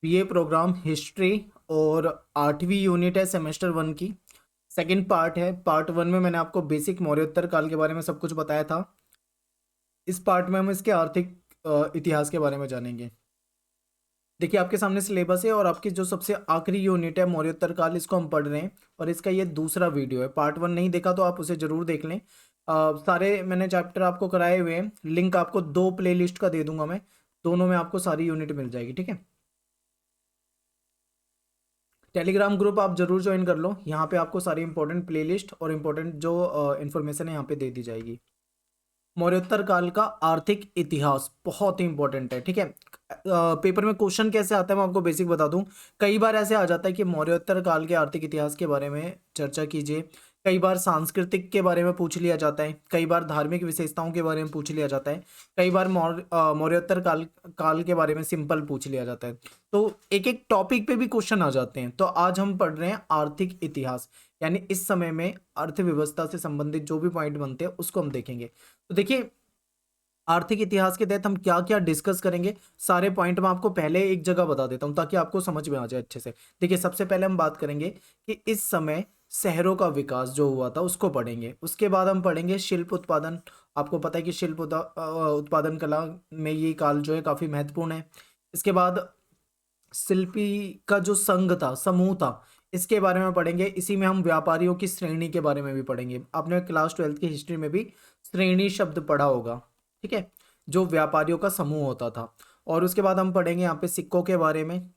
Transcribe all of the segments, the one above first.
BA programme history और 8वीं unit है सेमेस्टर 1 की। सेकंड पार्ट है। पार्ट 1 में मैंने आपको बेसिक मौर्योत्तर काल के बारे में सब कुछ बताया था। इस पार्ट में हम इसके आर्थिक इतिहास के बारे में जानेंगे। देखिए आपके सामने सिलेबस है और आपकी जो सबसे आखिरी यूनिट है मौर्योत्तर काल, इसको हम पढ़ रहे हैं और इसका ये दूसरा वीडियो है। पार्ट 1 नहीं देखा तो आप उसे जरूर देख लें। सारे मैंने चैप्टर आपको कराए हुए हैं। लिंक आपको 2 प्लेलिस्ट का दे दूंगा मैं, दोनों में आपको सारी यूनिट मिल जाएगी। ठीक है, टेलीग्राम ग्रुप आप जरूर ज्वाइन कर लो। यहाँ पे आपको सारी इंपॉर्टेंट प्लेलिस्ट और इंपॉर्टेंट जो इन्फॉर्मेशन है यहाँ पे दे दी जाएगी। मौर्योत्तर काल का आर्थिक इतिहास बहुत ही इंपॉर्टेंट है। ठीक है, पेपर में क्वेश्चन कैसे आता है मैं आपको बेसिक बता दूं। कई बार ऐसे आ जाता है कि मौर्योत्तर काल के आर्थिक इतिहास के बारे में चर्चा कीजिए। कई बार सांस्कृतिक के बारे में पूछ लिया जाता है, कई बार धार्मिक विशेषताओं के बारे में पूछ लिया जाता है, कई बार मौर्योत्तर काल काल के बारे में सिंपल पूछ लिया जाता है। तो एक एक टॉपिक पे भी क्वेश्चन आ जाते हैं। तो आज हम पढ़ रहे हैं आर्थिक इतिहास, यानी इस समय में अर्थव्यवस्था से संबंधित जो भी पॉइंट बनते हैं उसको हम देखेंगे। तो देखिए आर्थिक इतिहास के तहत हम क्या क्या डिस्कस करेंगे, सारे पॉइंट मैं आपको पहले एक जगह बता देता हूं ताकि आपको समझ में आ जाए अच्छे से। देखिए सबसे पहले हम बात करेंगे कि इस समय शहरों का विकास जो हुआ था उसको पढ़ेंगे। उसके बाद हम पढ़ेंगे शिल्प उत्पादन। आपको पता है कि उत्पादन कला में ये काल जो है काफी महत्वपूर्ण है। इसके बाद शिल्पी का जो संघ था, समूह था, इसके बारे में पढ़ेंगे। इसी में हम व्यापारियों की श्रेणी के बारे में भी पढ़ेंगे। आपने क्लास 12th की हिस्ट्री में भी श्रेणी शब्द पढ़ा होगा। ठीक है, जो व्यापारियों का समूह होता था। और उसके बाद हम पढ़ेंगे यहाँ पे सिक्कों के बारे में।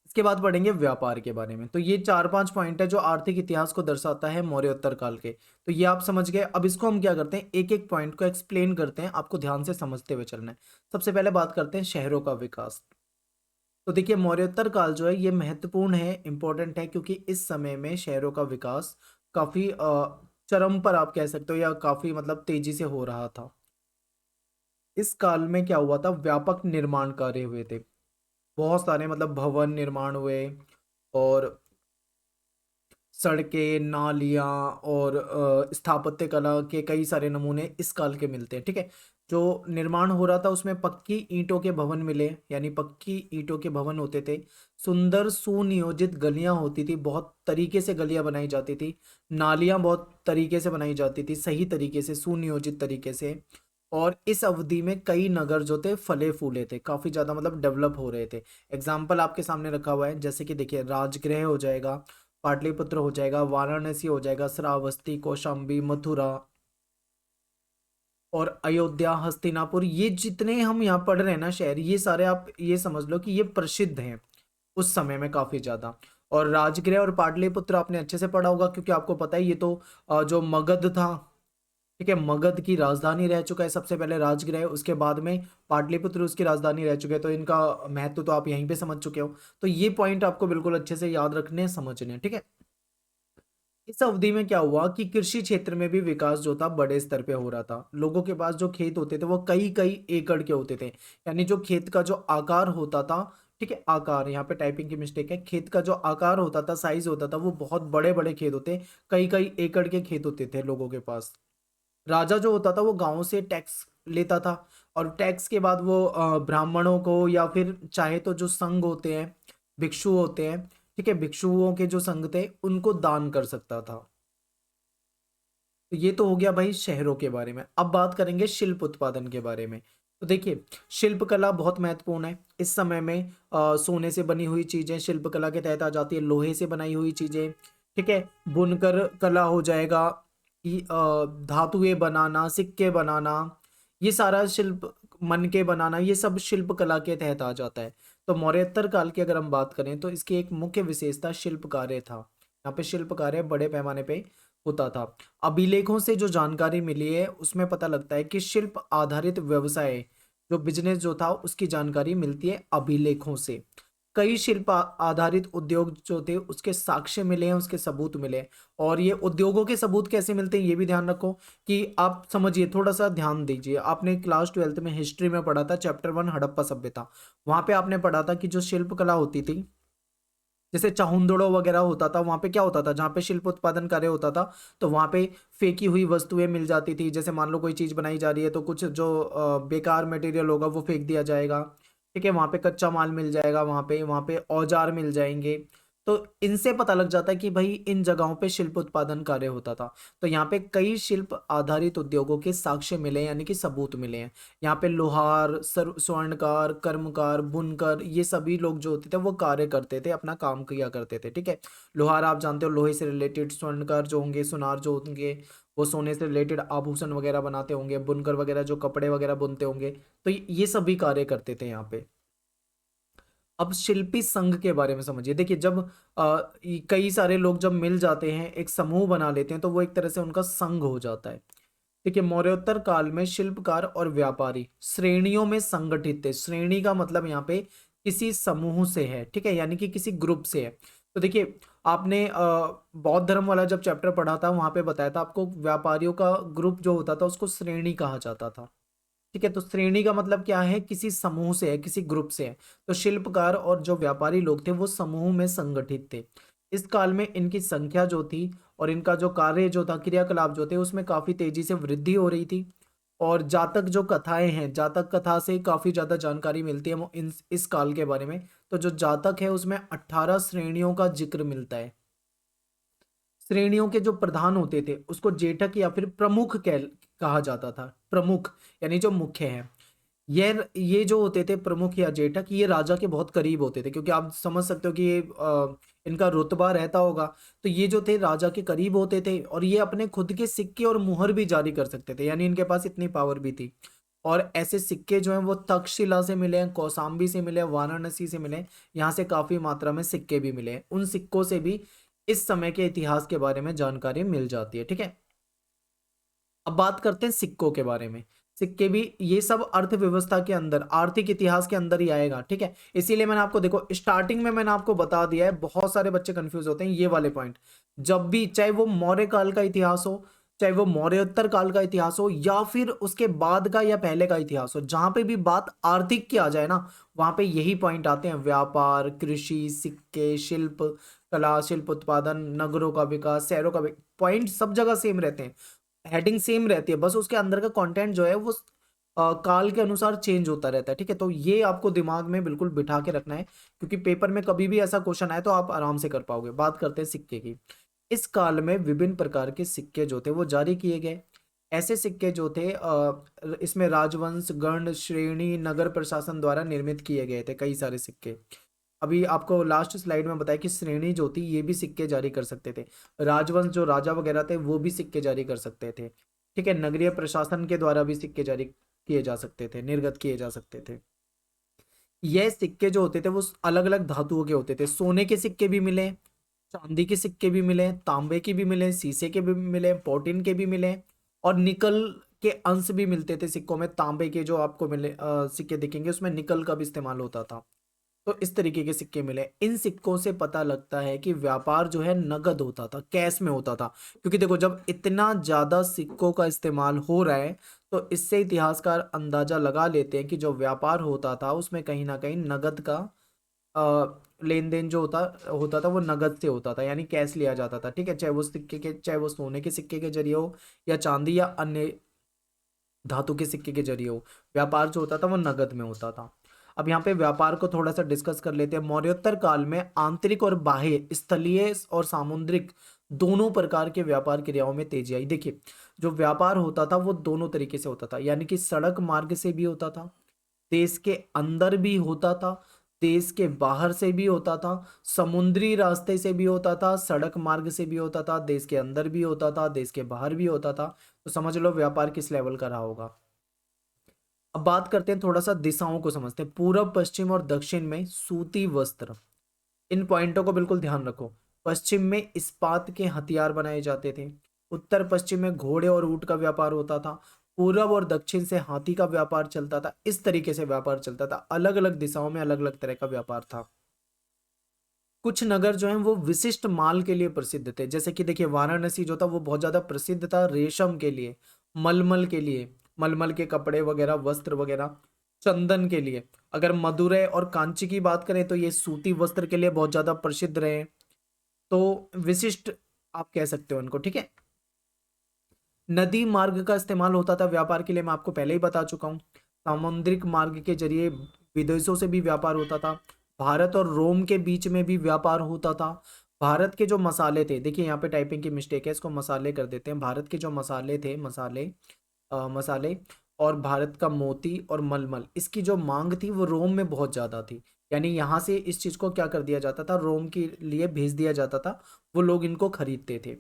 इसके बाद पढ़ेंगे व्यापार के बारे में। तो ये 4-5 पॉइंट है जो आर्थिक इतिहास को दर्शाता है मौर्योत्तर काल के। तो ये आप समझ गए। अब इसको हम क्या करते हैं, एक एक पॉइंट को एक्सप्लेन करते हैं, आपको ध्यान से समझते हुए चलना है। सबसे पहले बात करते हैं शहरों का विकास। तो देखिए मौर्योत्तर काल जो है ये महत्वपूर्ण है, इंपॉर्टेंट है, क्योंकि इस समय में शहरों का विकास काफी चरम पर आप कह सकते हो, या काफी मतलब तेजी से हो रहा था। इस काल में क्या हुआ था, व्यापक निर्माण कार्य हुए थे। बहुत सारे मतलब भवन निर्माण हुए, और सड़कें, नालियाँ और स्थापत्य कला के कई सारे नमूने इस काल के मिलते हैं। ठीक है, जो निर्माण हो रहा था उसमें पक्की ईंटों के भवन मिले, यानी पक्की ईंटों के भवन होते थे। सुंदर सुनियोजित गलियां होती थी, बहुत तरीके से गलियां बनाई जाती थी। नालियां बहुत तरीके से बनाई जाती थी, सही तरीके से, सुनियोजित तरीके से। और इस अवधि में कई नगर जो थे फले फूले थे, काफी ज्यादा मतलब डेवलप हो रहे थे। एग्जाम्पल आपके सामने रखा हुआ है, जैसे कि देखिए राजगृह हो जाएगा, पाटलिपुत्र हो जाएगा, वाराणसी हो जाएगा, श्रावस्ती, कौशाम्बी, मथुरा और अयोध्या, हस्तिनापुर। ये जितने हम यहाँ पढ़ रहे हैं ना शहर, ये सारे आप ये समझ लो कि ये प्रसिद्ध हैं उस समय में काफी ज्यादा। और राजगृह और पाटलिपुत्र आपने अच्छे से पढ़ा होगा, क्योंकि आपको पता है ये तो जो मगध था, ठीक है, मगध की राजधानी रह चुका है सबसे पहले राजगृह, उसके बाद में पाटलिपुत्र उसकी राजधानी रह चुके हैं। तो इनका महत्व तो आप यहीं पे समझ चुके हो। तो ये पॉइंट आपको बिल्कुल अच्छे से याद रखने समझने हैं। ठीक है, इस अवधि में क्या हुआ कि कृषि क्षेत्र में भी विकास जो था बड़े स्तर पे हो रहा था। लोगों के पास जो खेत होते थे वो कई कई एकड़ के होते थे, यानी जो खेत का जो आकार होता था, ठीक है, आकार यहाँ पे टाइपिंग की मिस्टेक है, खेत का जो आकार होता था, साइज होता था, वो बहुत बड़े बड़े खेत होते, कई कई एकड़ के खेत होते थे लोगों के पास। राजा जो होता था वो गांव से टैक्स लेता था, और टैक्स के बाद वो ब्राह्मणों को, या फिर चाहे तो जो संघ होते हैं, भिक्षु होते हैं, ठीक है, भिक्षुओं के जो संघ थे उनको दान कर सकता था। तो ये तो हो गया भाई शहरों के बारे में। अब बात करेंगे शिल्प उत्पादन के बारे में। तो देखिए शिल्प कला बहुत महत्वपूर्ण है इस समय में। सोने से बनी हुई चीजें शिल्प कला के तहत आ जाती है, लोहे से बनाई हुई चीजें, ठीक है, बुनकर कला हो जाएगा, धातुएं बनाना, सिक्के बनाना, ये सारा शिल्प, मन के बनाना, ये सब शिल्प कला के तहत आ जाता है। तो मौर्योत्तर काल की अगर हम बात करें तो इसकी एक मुख्य विशेषता शिल्प कार्य था। यहाँ पे शिल्प कार्य बड़े पैमाने पे होता था। अभिलेखों से जो जानकारी मिली है उसमें पता लगता है कि शिल्प आधारित व्यवसाय, जो बिजनेस जो था, उसकी जानकारी मिलती है अभिलेखों से। कई शिल्प आधारित उद्योग जो थे उसके साक्ष्य मिले हैं, उसके सबूत मिले हैं। और ये उद्योगों के सबूत कैसे मिलते हैं ये भी ध्यान रखो, कि आप समझिए, थोड़ा सा ध्यान दीजिए। आपने क्लास 12th में हिस्ट्री में पढ़ा था, चैप्टर 1 हड़प्पा सभ्यता। वहां पे आपने पढ़ा था कि जो शिल्प कला होती थी, जैसे चाहुंदड़ो वगैरह होता था, वहां पे क्या होता था, जहाँ पे शिल्प उत्पादन कार्य होता था, तो वहां पे फेंकी हुई वस्तुएं मिल जाती थी। जैसे मान लो कोई चीज बनाई जा रही है तो कुछ जो बेकार मटेरियल होगा वो फेंक दिया जाएगा, ठीक है, वहां पे कच्चा माल मिल जाएगा, वहां पे औजार मिल जाएंगे। तो इनसे पता लग जाता है कि भाई इन जगहों पे शिल्प उत्पादन कार्य होता था। तो यहाँ पे कई शिल्प आधारित उद्योगों के साक्ष्य मिले, यानी कि सबूत मिले हैं। यहाँ पे लोहार, स्वर्णकार, कर्मकार, बुनकर, ये सभी लोग जो होते थे वो कार्य करते थे, अपना काम किया करते थे। ठीक है, लोहार आप जानते हो लोहे से रिलेटेड, स्वर्णकार जो होंगे, सुनार जो होंगे वो सोने से रिलेटेड आभूषण वगैरह बनाते होंगे, बुनकर वगैरह जो कपड़े वगैरह बुनते होंगे। तो ये सभी कार्य करते थे यहाँ पे। अब शिल्पी संघ के बारे में समझिए। देखिए जब कई सारे लोग जब मिल जाते हैं, एक समूह बना लेते हैं, तो वो एक तरह से उनका संघ हो जाता है। देखिए मौर्योत्तर काल में शिल्पकार और व्यापारी श्रेणियों में संगठित थे। श्रेणी का मतलब यहाँ पे किसी समूह से है, ठीक है, यानी कि किसी ग्रुप से है। तो देखिए आपने बौद्ध धर्म वाला जब चैप्टर पढ़ा था वहां पे बताया था आपको, व्यापारियों का ग्रुप जो होता था उसको श्रेणी कहा जाता था। ठीक है, तो श्रेणी का मतलब क्या है, किसी समूह से है, किसी ग्रुप से है। तो शिल्पकार और जो व्यापारी लोग थे वो समूह में संगठित थे। इस काल में इनकी संख्या जो थी और इनका जो कार्य जो था, क्रियाकलाप जो थे, उसमें काफी तेजी से वृद्धि हो रही थी। और जातक जो कथाएं हैं, जातक कथा से काफी ज्यादा जानकारी मिलती है इस काल के बारे में। तो जो जातक है उसमें 18 श्रेणियों का जिक्र मिलता है। श्रेणियों के जो प्रधान होते थे उसको जेठक या फिर प्रमुख कहा जाता था। प्रमुख यानी जो मुख्य है। ये जो होते थे प्रमुख या जेठक, ये राजा के बहुत करीब होते थे, क्योंकि आप समझ सकते हो कि ये इनका रुतबा रहता होगा। तो ये जो थे राजा के करीब होते थे, और ये अपने खुद के सिक्के और मुहर भी जारी कर सकते थे, यानी इनके पास इतनी पावर भी थी। और ऐसे सिक्के जो हैं वो तक्षशिला से मिले हैं, कौशाम्बी से मिले हैं, वाराणसी से मिले हैं। यहाँ से काफी मात्रा में सिक्के भी मिले हैं। उन सिक्कों से भी इस समय के इतिहास के बारे में जानकारी मिल जाती है। ठीक है, अब बात करते हैं सिक्कों के बारे में। सिक्के भी ये सब अर्थव्यवस्था के अंदर, आर्थिक इतिहास के अंदर ही आएगा। ठीक है, इसीलिए मैंने आपको देखो स्टार्टिंग में मैंने आपको बता दिया है, बहुत सारे बच्चे कंफ्यूज होते हैं ये वाले पॉइंट। जब भी चाहे वो मौर्य काल का इतिहास हो, चाहे वो मौर्योत्तर काल का इतिहास हो, या फिर उसके बाद का या पहले का इतिहास हो, जहां पे भी बात आर्थिक की आ जाए ना, वहां पे यही पॉइंट आते हैं। व्यापार, कृषि, सिक्के, शिल्प कला, शिल्प उत्पादन, नगरों का विकास, शहरों का पॉइंट सब जगह सेम रहते हैं। हेडिंग सेम रहती है, बस उसके अंदर का कंटेंट जो है वो काल के अनुसार चेंज होता रहता है। ठीक है, तो ये आपको दिमाग में बिल्कुल बिठा के रखना है, क्योंकि पेपर में कभी भी ऐसा क्वेश्चन आए तो आप आराम से कर पाओगे। बात करते हैं सिक्के की। इस काल में विभिन्न प्रकार के सिक्के जो थे वो जारी किए गए। ऐसे सिक्के जो थे इसमें राजवंश, गण, श्रेणी, नगर प्रशासन द्वारा निर्मित किए गए थे कई सारे सिक्के। अभी आपको लास्ट स्लाइड में बताया कि श्रेणी जो थी ये भी सिक्के जारी कर सकते थे। राजवंश जो राजा वगैरह थे वो भी सिक्के जारी कर सकते थे। ठीक है, नगरीय प्रशासन के द्वारा भी सिक्के जारी किए जा सकते थे, निर्गत किए जा सकते थे। यह सिक्के जो होते थे वो अलग अलग धातुओं के होते थे। सोने के सिक्के भी मिले, चांदी के सिक्के भी मिले, तांबे के भी मिले, शीशे के भी मिले, प्रोटीन के भी मिले, और निकल के अंश भी मिलते थे सिक्कों में। तांबे के जो आपको मिले सिक्के दिखेंगे उसमें निकल का भी इस्तेमाल होता था। तो इस तरीके के सिक्के मिले। इन सिक्कों से पता लगता है कि व्यापार जो है नगद होता था, कैश में होता था। क्योंकि देखो जब इतना ज्यादा सिक्कों का इस्तेमाल हो रहा है, तो इससे इतिहासकार अंदाजा लगा लेते हैं कि जो व्यापार होता था उसमें कहीं ना कहीं नगद का लेन देन जो होता होता था वो नगद से होता था, यानी कैश लिया जाता था। ठीक है, चाहे वो सोने के सिक्के के जरिए हो या चांदी या अन्य धातु के सिक्के के जरिए हो, व्यापार जो होता था वो नगद में होता था। अब यहाँ पे व्यापार को थोड़ा सा डिस्कस कर लेते हैं। मौर्योत्तर काल में आंतरिक और बाह्य, स्थलीय और सामुद्रिक दोनों प्रकार के व्यापार क्रियाओं में तेजी आई। देखिए जो व्यापार होता था वो दोनों तरीके से होता था, यानी कि सड़क मार्ग से भी होता था, देश के अंदर भी होता था, देश के बाहर से भी होता था, समुद्री रास्ते से भी होता था, सड़क मार्ग से भी होता था, देश के अंदर भी होता था, देश के बाहर भी होता था। तो समझ लो व्यापार किस लेवल का रहा होगा। अब बात करते हैं, थोड़ा सा दिशाओं को समझते हैं। पूर्व, पश्चिम और दक्षिण में सूती वस्त्र, इन पॉइंटों को बिल्कुल ध्यान रखो। पश्चिम में इस्पात के हथियार बनाए जाते थे। उत्तर पश्चिम में घोड़े और ऊंट का व्यापार होता था। पूर्व और दक्षिण से हाथी का व्यापार चलता था। इस तरीके से व्यापार चलता था, अलग अलग दिशाओं में अलग अलग तरह का व्यापार था। कुछ नगर जो हैं वो विशिष्ट माल के लिए प्रसिद्ध थे, जैसे कि देखिए वाराणसी जो था वो बहुत ज्यादा प्रसिद्ध था रेशम के लिए, मलमल के लिए, मलमल के कपड़े वगैरह, वस्त्र वगैरह, चंदन के लिए। अगर मदुरै और कांची की बात करें तो ये सूती वस्त्र के लिए बहुत ज्यादा प्रसिद्ध रहे। तो विशिष्ट आप कह सकते हो इनको। ठीक है, नदी मार्ग का इस्तेमाल होता था व्यापार के लिए, मैं आपको पहले ही बता चुका हूँ। सामुद्रिक मार्ग के जरिए विदेशों से भी व्यापार होता था, भारत और रोम के बीच में भी व्यापार होता था। भारत के जो मसाले थे, देखिए यहाँ पे टाइपिंग की मिस्टेक है, इसको मसाले कर देते हैं। भारत के जो मसाले थे, मसाले और भारत का मोती और मलमल, इसकी जो मांग थी वो रोम में बहुत ज़्यादा थी। यानी यहाँ से इस चीज़ को क्या कर दिया जाता था, रोम के लिए भेज दिया जाता था, वो लोग इनको खरीदते थे।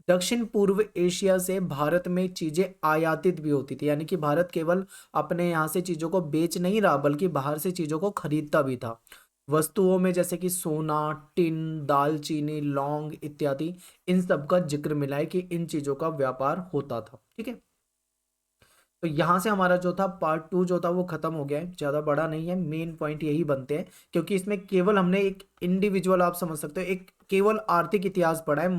दक्षिण पूर्व एशिया से भारत में चीज़ें आयातित भी होती थी, यानी कि भारत केवल अपने यहाँ से चीज़ों को बेच नहीं रहा बल्कि बाहर से चीज़ों को खरीदता भी था। वस्तुओं में जैसे कि सोना, टिन, दालचीनी, लौंग इत्यादि, इन सब का जिक्र मिला है कि इन चीज़ों का व्यापार होता था। ठीक है, तो यहाँ से हमारा जो था पार्ट 2 जो था वो खत्म हो गया है, ज़्यादा बड़ा नहीं है। मेन पॉइंट यही बनते हैं, क्योंकि इसमें केवल हमने एक इंडिविजुअल, आप समझ सकते हो, एक केवल आर्थिक इतिहास पढ़ा है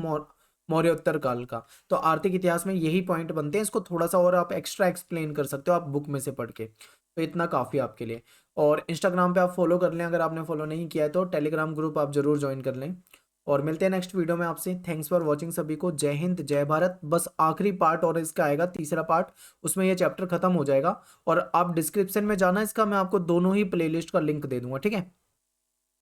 मौर्योत्तर काल का। तो आर्थिक इतिहास में यही पॉइंट बनते हैं, इसको थोड़ा सा और आप एक्स्ट्रा एक्सप्लेन कर सकते हो आप बुक में से पढ़ के, तो इतना काफ़ी आपके लिए। और इंस्टाग्राम पे आप फॉलो कर लें, अगर आपने फॉलो नहीं किया है तो टेलीग्राम ग्रुप आप जरूर ज्वाइन कर लें। और मिलते हैं नेक्स्ट वीडियो में आपसे। थैंक्स फॉर वॉचिंग सभी को। जय हिंद, जय भारत। बस आखिरी पार्ट और इसका आएगा, तीसरा पार्ट, उसमें ये चैप्टर खत्म हो जाएगा। और आप डिस्क्रिप्शन में जाना इसका, मैं आपको दोनों ही प्लेलिस्ट का लिंक दे दूंगा। ठीक है।